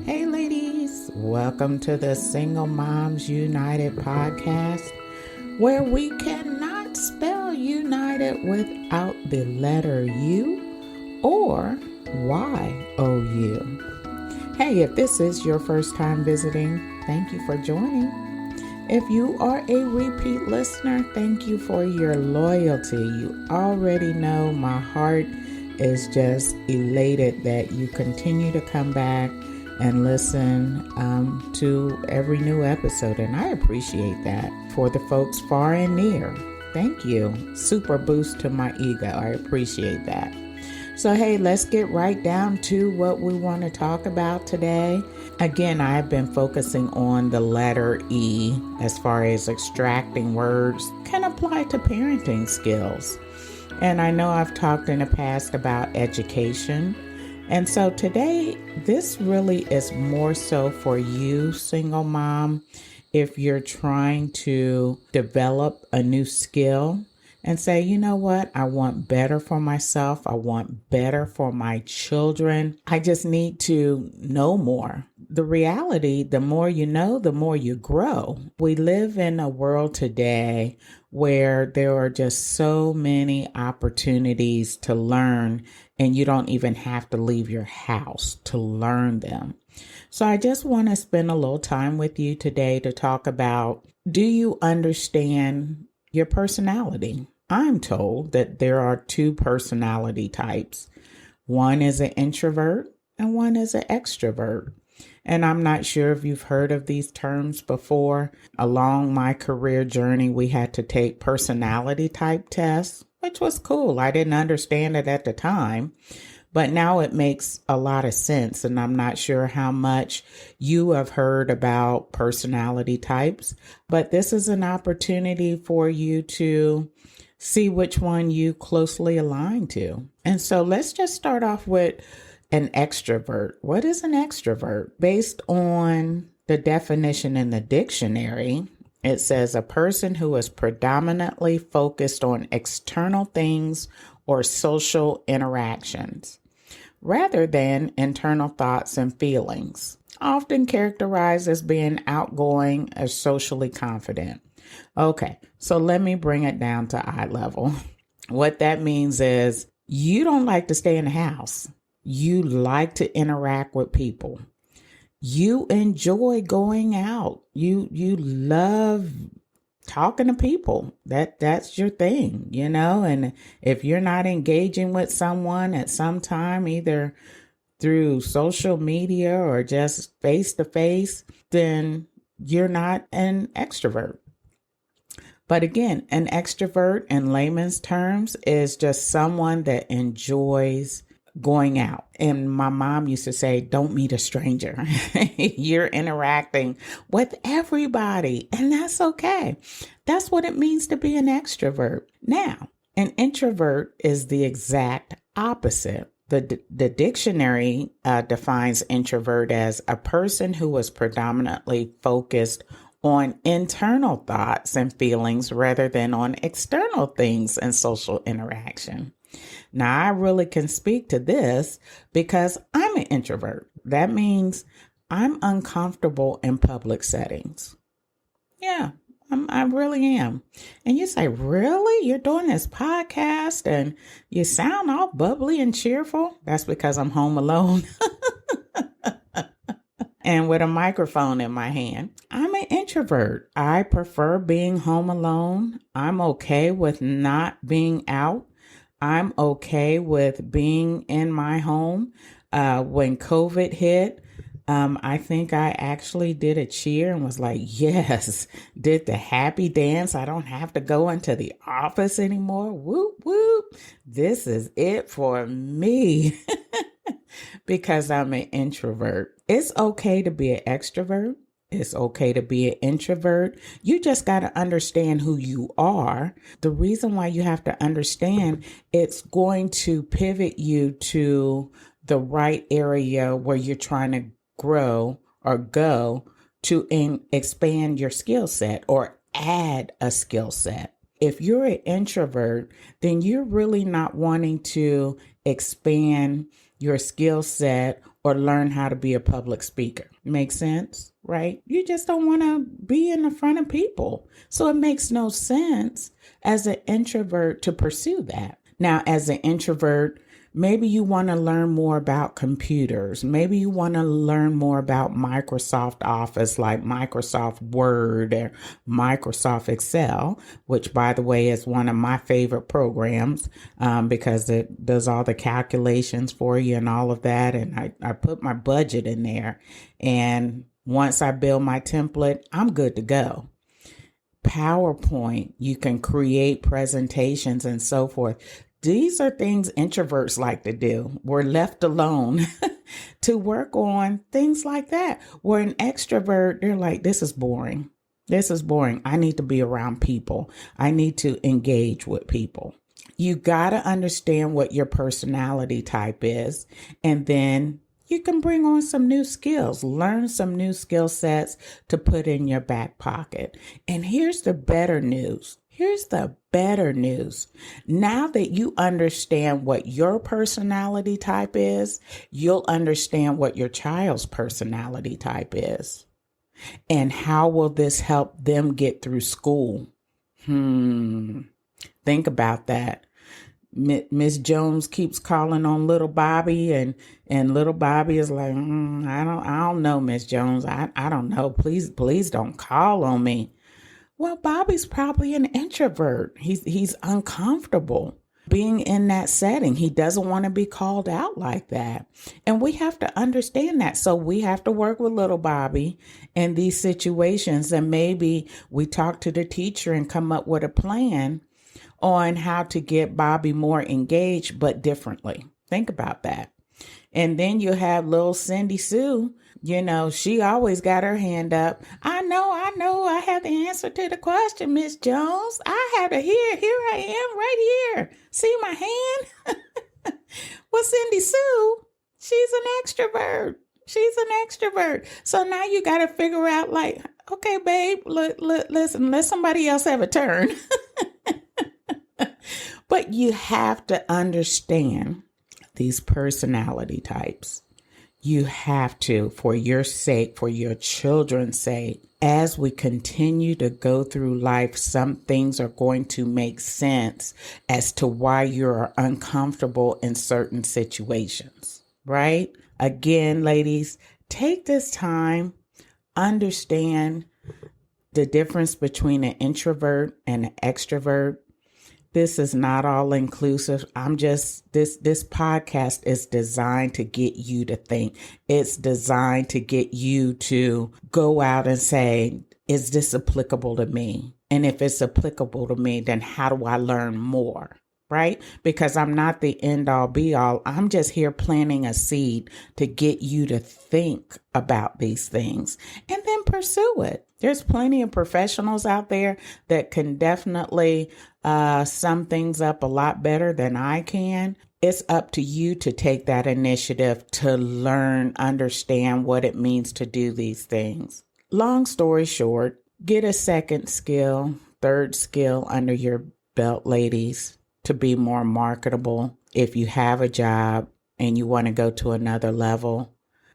Hey, ladies, welcome to the Single Moms United podcast, where we cannot spell united without the letter U or YOU. Hey, if this is your first time visiting, thank you for joining. If you are a repeat listener, thank you for your loyalty. You already know my heart is just elated that you continue to come back and listen to every new episode, and I appreciate that. For the folks far and near, thank you. Super boost to my ego. I appreciate that. So hey, let's get right down to what we want to talk about today. Again, I've been focusing on the letter E as far as extracting words can apply to parenting skills. And I know I've talked in the past about education. And so today, this really is more so for you, single mom, if you're trying to develop a new skill and say, you know what, I want better for myself. I want better for my children. I just need to know more. The reality, the more you know, the more you grow. We live in a world today where there are just so many opportunities to learn, and you don't even have to leave your house to learn them. So I just want to spend a little time with you today to talk about, do you understand your personality? I'm told that there are two personality types. One is an introvert and one is an extrovert. And I'm not sure if you've heard of these terms before. Along my career journey, we had to take personality type tests, which was cool. I didn't understand it at the time, but now it makes a lot of sense. And I'm not sure how much you have heard about personality types, but this is an opportunity for you to see which one you closely align to. And so let's just start off with an extrovert. What is an extrovert? Based on the definition in the dictionary, it says a person who is predominantly focused on external things or social interactions, rather than internal thoughts and feelings, often characterized as being outgoing or socially confident. Okay, so let me bring it down to eye level. What that means is you don't like to stay in the house. You like to interact with people. You enjoy going out. You love talking to people. That's your thing, you know? And if you're not engaging with someone at some time, either through social media or just face to face, then you're not an extrovert. But again, an extrovert in layman's terms is just someone that enjoys going out. And my mom used to say, don't meet a stranger. You're interacting with everybody, and that's okay. That's what it means to be an extrovert. Now, an introvert is the exact opposite. The dictionary defines introvert as a person who is predominantly focused on internal thoughts and feelings rather than on external things and social interaction. Now, I really can speak to this because I'm an introvert. That means I'm uncomfortable in public settings. Yeah, I really am. And you say, really? You're doing this podcast and you sound all bubbly and cheerful? That's because I'm home alone and with a microphone in my hand. I'm an introvert. I prefer being home alone. I'm okay with not being out. I'm okay with being in my home. When COVID hit, I think I actually did a cheer and was like, yes, did the happy dance. I don't have to go into the office anymore. Whoop, whoop. This is it for me because I'm an introvert. It's okay to be an extrovert. It's okay to be an introvert. You just got to understand who you are. The reason why you have to understand, it's going to pivot you to the right area where you're trying to grow or go to expand your skill set or add a skill set. If you're an introvert, then you're really not wanting to expand your skill set or learn how to be a public speaker. Makes sense, right? You just don't want to be in the front of people. So it makes no sense as an introvert to pursue that. Now, as an introvert, maybe you want to learn more about computers. Maybe you want to learn more about Microsoft Office, like Microsoft Word or Microsoft Excel, which, by the way, is one of my favorite programs because it does all the calculations for you and all of that. And I put my budget in there. And once I build my template, I'm good to go. PowerPoint, you can create presentations and so forth. These are things introverts like to do. We're left alone to work on things like that. Where an extrovert, they're like, this is boring. This is boring. I need to be around people. I need to engage with people. You got to understand what your personality type is, and then you can bring on some new skills, learn some new skill sets to put in your back pocket. And here's the better news. Here's the better news. Now that you understand what your personality type is, you'll understand what your child's personality type is. And how will this help them get through school? Think about that. Miss Jones keeps calling on little Bobby, and little Bobby is like, I don't know, Miss Jones. I don't know. Please don't call on me. Well, Bobby's probably an introvert. He's uncomfortable being in that setting. He doesn't want to be called out like that. And we have to understand that. So we have to work with little Bobby in these situations. And maybe we talk to the teacher and come up with a plan on how to get Bobby more engaged, but differently. Think about that. And then you have little Cindy Sue. You know, she always got her hand up. I know. I have the answer to the question, Miss Jones. I have it here. Here I am right here. See my hand? Well, Cindy Sue, she's an extrovert. So now you got to figure out like, okay, babe, listen, let somebody else have a turn. But you have to understand these personality types. You have to, for your sake, for your children's sake, as we continue to go through life, some things are going to make sense as to why you're uncomfortable in certain situations, right? Again, ladies, take this time, understand the difference between an introvert and an extrovert. This is not all inclusive. This podcast is designed to get you to think. It's designed to get you to go out and say, is this applicable to me? And if it's applicable to me, then how do I learn more? Right? Because I'm not the end all be all. I'm just here planting a seed to get you to think about these things and then pursue it. There's plenty of professionals out there that can definitely sum things up a lot better than I can. It's up to you to take that initiative to learn, understand what it means to do these things. Long story short, get a second skill, third skill under your belt, ladies, to be more marketable. If you have a job and you want to go to another level,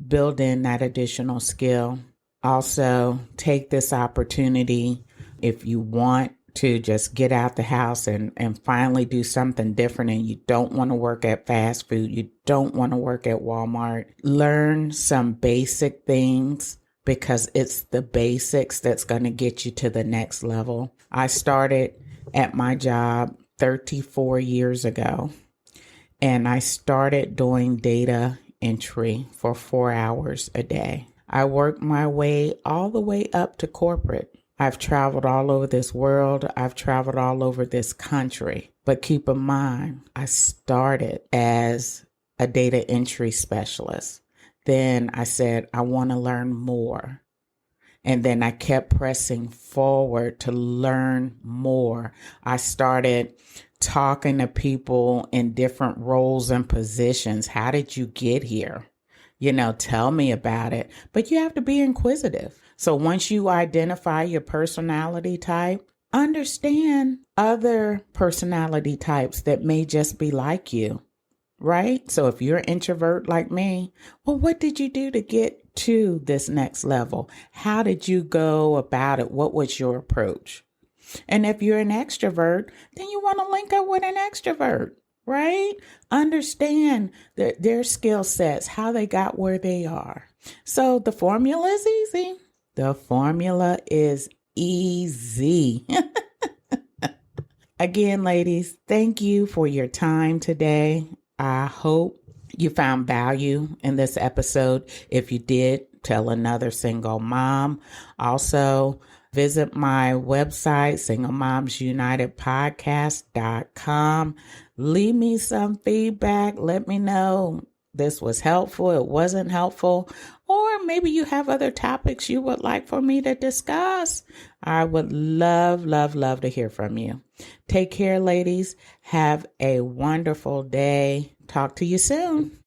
build in that additional skill. Also, take this opportunity if you want to just get out the house and finally do something different, and you don't want to work at fast food, you don't want to work at Walmart. Learn some basic things because it's the basics that's going to get you to the next level. I started at my job 34 years ago, and I started doing data entry for 4 hours a day. I worked my way all the way up to corporate. I've traveled all over this world. I've traveled all over this country. But keep in mind, I started as a data entry specialist. Then I said, I want to learn more. And then I kept pressing forward to learn more. I started talking to people in different roles and positions. How did you get here? Tell me about it. But you have to be inquisitive. So once you identify your personality type, understand other personality types that may just be like you. right? So if you're an introvert like me, well, what did you do to get to this next level? How did you go about it? What was your approach? And if you're an extrovert, then you want to link up with an extrovert, right? Understand their skill sets, how they got where they are. So the formula is easy. The formula is easy. Again, ladies, thank you for your time today. I hope you found value in this episode. If you did, tell another single mom. Also, visit my website, singlemomsunitedpodcast.com. Leave me some feedback. Let me know this was helpful, it wasn't helpful, or maybe you have other topics you would like for me to discuss. I would love, love, love to hear from you. Take care, ladies. Have a wonderful day. Talk to you soon.